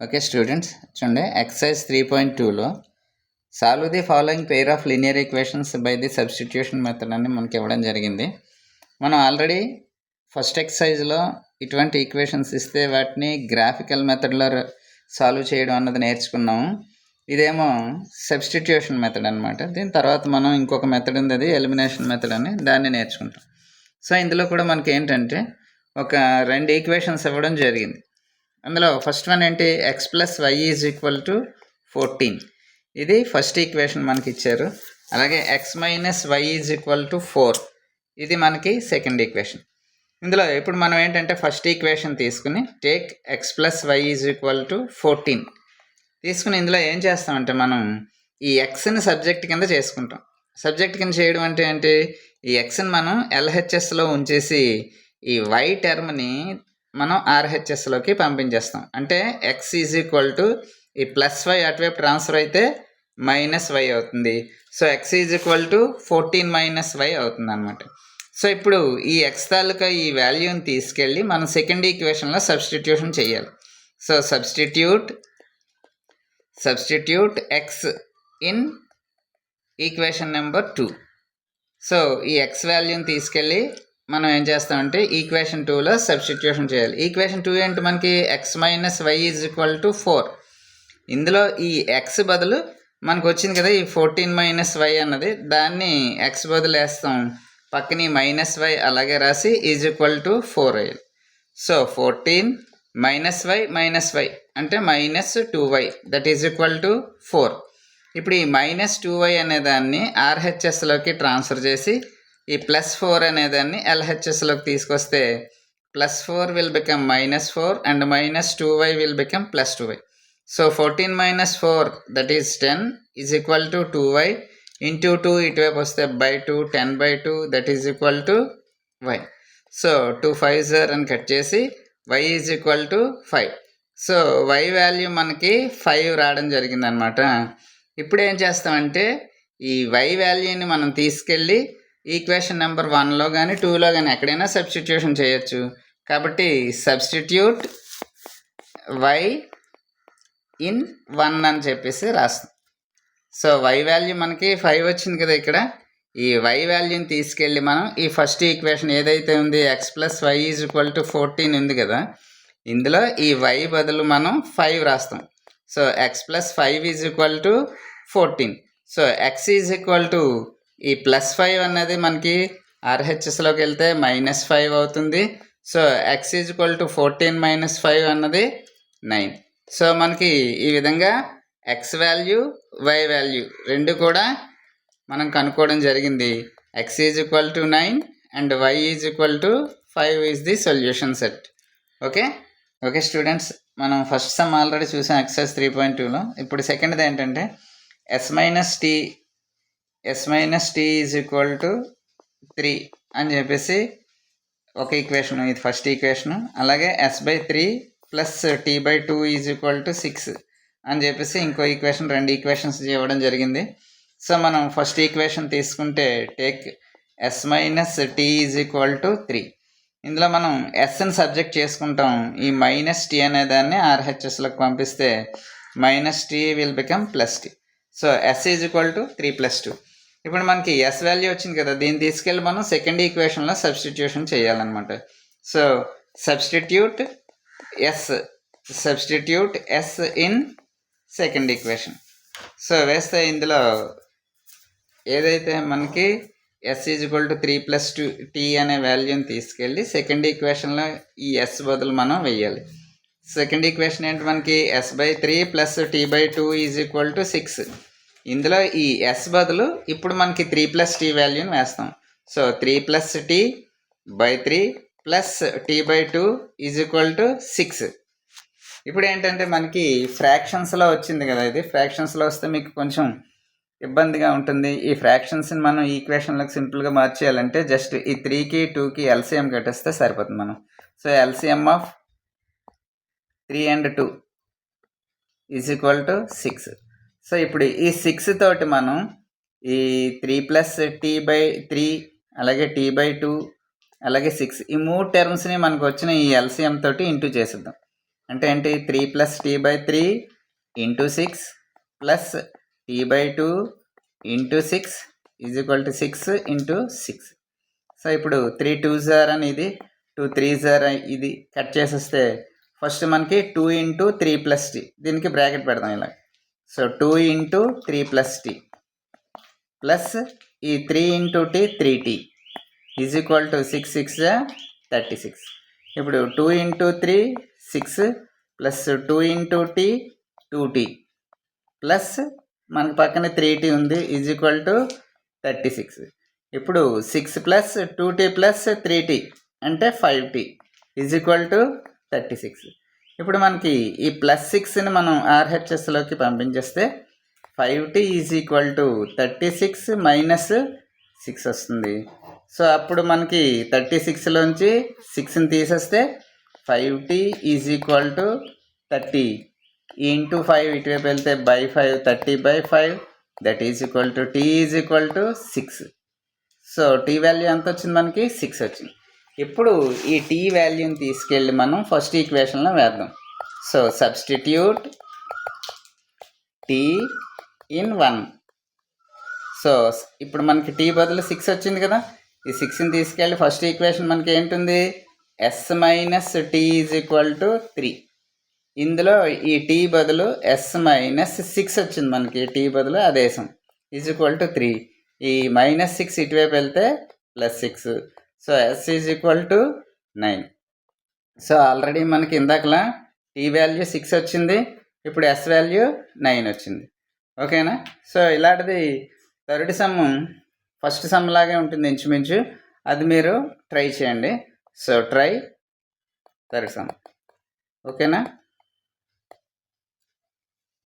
Okay students, చూడండి exercise 3.2లో solve the following pair of linear equations by the substitution method అని మనకి ఇవ్వడం జరిగింది. మనం ఆల్రెడీ ఫస్ట్ ఎక్సర్సైజ్లో ఇటువంటి ఈక్వేషన్స్ ఇస్తే వాటిని గ్రాఫికల్ మెథడ్లో సాల్వ్ చేయడం అన్నది నేర్చుకున్నాము. ఇదేమో సబ్స్టిట్యూషన్ మెథడ్ అనమాట. దీని తర్వాత మనం ఇంకొక మెథడ్ ఉంది, అది ఎలిమినేషన్ మెథడ్ అని, దాన్ని నేర్చుకుంటాం. సో ఇందులో కూడా మనకి ఏంటంటే ఒక రెండు ఈక్వేషన్స్ ఇవ్వడం జరిగింది. అందులో ఫస్ట్ వన్ ఏంటి, x plus y is equal to 14. ఇది ఫస్ట్ ఈక్వేషన్ మనకి ఇచ్చారు. అలాగే x minus y is equal to 4, ఇది మనకి సెకండ్ ఈక్వేషన్. ఇందులో ఇప్పుడు మనం ఏంటంటే ఫస్ట్ ఈక్వేషన్ తీసుకుని take x plus y is equal to 14 తీసుకుని ఇందులో ఏం చేస్తామంటే మనం ఈ ఎక్స్ని సబ్జెక్ట్ కింద చేసుకుంటాం. సబ్జెక్ట్ కింద చేయడం అంటే ఏంటి, ఈ ఎక్స్ని మనం ఎల్హెచ్ఎస్లో ఉంచేసి ఈ వై టర్మ్ని మనం ఆర్హెచ్ఎస్లోకి పంపించేస్తాం. అంటే ఎక్స్ ఈజ్ ఈక్వల్ టు ఈ ప్లస్ వై అటువైపు ట్రాన్స్ఫర్ అయితే మైనస్ వై అవుతుంది. So x is equal to 14 minus y అవుతుంది అనమాట. సో ఇప్పుడు ఈ ఎక్స్ తాలూకా ఈ వాల్యూని తీసుకెళ్ళి మనం సెకండ్ ఈక్వేషన్లో సబ్స్టిట్యూషన్ చేయాలి. So substitute X in equation number 2. So ఈ ఎక్స్ వాల్యూని తీసుకెళ్ళి మనం ఏం చేస్తామంటే ఈక్వేషన్ 2లో సబ్స్టిట్యూషన్ చేయాలి. ఈక్వేషన్ 2 ఏంటి, మనకి x minus y is equal to 4. ఇందులో ఈ ఎక్స్ బదులు మనకు వచ్చింది కదా ఈ 14 మైనస్ వై అన్నది, దాన్ని ఎక్స్ బదులు వేస్తాం, పక్కని మైనస్ వై అలాగే రాసి ఈజ్ ఈక్వల్ టు 4 అయ్యాలి. సో 14 మైనస్ వై అంటే minus 2y, that is equal to 4. ఇప్పుడు ఈ మైనస్ 2y అనే దాన్ని ఆర్హెచ్ఎస్లోకి ట్రాన్స్ఫర్ చేసి ఈ ప్లస్ 4 అనేదాన్ని ఎల్హెచ్ఎస్లోకి తీసుకొస్తే plus 4 will become minus 4 and minus 2y will become plus 2y. So 14 minus 4 that is 10 is equal to 2y into 2 ఇటువైపు వస్తే by 2, 10/2 that is equal to y. So 2 5s అని cut చేసి y is equal to 5. So y value మనకి 5 రావడం జరిగిందనమాట. ఇప్పుడు ఏం చేస్తామంటే ఈ y వాల్యూని మనం తీసుకెళ్ళి ఈక్వేషన్ నెంబర్ 1లో కానీ 2లో కానీ ఎక్కడైనా సబ్స్టిట్యూషన్ చేయొచ్చు. కాబట్టి సబ్స్టిట్యూట్ y ఇన్ 1 అని చెప్పేసి రాస్తాం. సో y వాల్యూ మనకి 5 వచ్చింది కదా, ఇక్కడ ఈ y వాల్యూని తీసుకెళ్ళి మనం ఈ ఫస్ట్ ఈక్వేషన్ ఏదైతే ఉంది x plus y is equal to 14 ఉంది కదా, ఇందులో ఈ y బదులు మనం 5 రాస్తాం. So X plus 5 is equal to 14. So x is equal to ఈ ప్లస్ 5 అన్నది మనకి ఆర్హెచ్ఎస్లోకి వెళ్తే మైనస్ 5 అవుతుంది. So x is equal to 14 minus 5 అన్నది 9. సో మనకి ఈ విధంగా ఎక్స్ వాల్యూ వై వాల్యూ రెండు కూడా మనం కనుక్కోవడం జరిగింది. X is equal to 9 and y is equal to 5 is the solution set. Okay students, మనం ఫస్ట్ సమ్ ఆల్రెడీ చూసాం ఎక్సర్సైజ్ 3.2లో. ఇప్పుడు సెకండ్ది ఏంటంటే s minus t is equal to 3 అని చెప్పేసి ఒక ఈక్వేషన్, ఇది ఫస్ట్ ఈక్వేషను. అలాగే s/3 plus t/2 is equal to 6 అని చెప్పేసి ఇంకో ఈక్వేషన్, రెండు ఈక్వేషన్స్ ఇవ్వడం జరిగింది. సో మనం ఫస్ట్ ఈక్వేషన్ తీసుకుంటే take s minus t is equal to 3. ఇందులో మనం ఎస్ని సబ్జెక్ట్ చేసుకుంటాం. ఈ మైనస్ టీ అనే దాన్ని ఆర్హెచ్ఎస్లోకి పంపిస్తే minus t will become plus t. So s is equal to 3 + 2. ఇప్పుడు మనకి ఎస్ వాల్యూ వచ్చింది కదా, దీన్ని తీసుకెళ్ళి మనం సెకండ్ ఈక్వేషన్లో సబ్స్టిట్యూషన్ చేయాలన్నమాట. So substitute s in second equation. So వేస్తే ఇందులో ఏదైతే మనకి s is equal to 3 + 2 t అనే వాల్యూని తీసుకెళ్ళి సెకండ్ ఈక్వేషన్లో ఈ ఎస్ బదులు మనం వెయ్యాలి. సెకండ్ ఈక్వేషన్ ఏంటి, మనకి s/3 plus t/2 is equal to 6. ఇందులో ఈ ఎస్ బదులు ఇప్పుడు మనకి 3 + t వాల్యూని వేస్తాం. So 3 + t/3 plus t/2 is equal to 6. ఇప్పుడు ఏంటంటే మనకి ఫ్రాక్షన్స్లో వచ్చింది కదా, ఇది ఫ్రాక్షన్స్లో వస్తే మీకు కొంచెం ఇబ్బందిగా ఉంటుంది. ఈ ఫ్రాక్షన్స్ని మనం ఈక్వేషన్లకు సింపుల్గా మార్చేయాలంటే జస్ట్ ఈ 3కి 2కి ఎల్సిఎం కట్టేస్తే సరిపోతుంది మనం. So LCM of 3 and 2 is equal to 6. So ఇప్పుడు ఈ 6 తోటి మనం ఈ 3 + t/3 అలాగే t/2 అలాగే 6 ఈ 3 టర్మ్స్ని మనకు వచ్చిన ఈ ఎల్సిఎం తోటి ఇంటూ చేసేద్దాం. అంటే ఏంటి 3 plus t by 3 into 6 plus t by 2 into 6 is equal to 6 into 6. So ఇప్పుడు 3 2s అని ఇది 2 3s ఇది కట్ చేసేస్తే ఫస్ట్ మనకి 2 ఇంటూ 3 ప్లస్ టీ, దీనికి బ్రాకెట్ పెడదాం ఇలా. So 2 into 3 plus t plus ఈ 3 into t 3t is equal to 6 6 36. ఇప్పుడు 2 into 3 6 plus 2 into t 2t plus మనకి పక్కన 3t ఉంది ఈజ్ ఈక్వల్ టు 36. ఇప్పుడు 6 ప్లస్ 2t ప్లస్ 3t అంటే 5t ఈజ్ ఈక్వల్ టు 36. ఇప్పుడు మనకి ఈ ప్లస్ 6ని మనం RHSలోకి పంపించేస్తే 5t is equal to 36 minus 6 వస్తుంది. సో అప్పుడు మనకి 36లోంచి 6ని తీసేస్తే 5t is equal to 30 into 5 ఇటువైపు వెళ్తే by 5 30/5 that is equal to t is equal to 6. So t value ఎంత వచ్చింది మనకి 6 వచ్చింది. ఇప్పుడు ఈ టీ వాల్యూని తీసుకెళ్ళి మనం ఫస్ట్ ఈక్వేషన్లో వేద్దాం. So substitute t in 1. So ఇప్పుడు మనకి టీ బదులు 6 వచ్చింది కదా, ఈ 6ని తీసుకెళ్ళి ఫస్ట్ ఈక్వేషన్ మనకి ఏంటుంది s minus t is equal to 3. ఇందులో ఈ టీ బదులు s మైనస్ 6 వచ్చింది మనకి, టీ బదులు అదేసం ఈజ్ ఈక్వల్ టు 3. ఈ మైనస్ 6 ఇటువైపు వెళ్తే plus 6. So s is equal to 9. So already మనకి ఇందాకలా టీ వాల్యూ 6 వచ్చింది, ఇప్పుడు s వాల్యూ 9 వచ్చింది. ఓకేనా? సో ఇలాంటిది థర్డ్ సమ్ ఫస్ట్ సమ్ లాగే ఉంటుంది ఇంచుమించు, అది మీరు ట్రై చేయండి. So try third sum. ఓకేనా?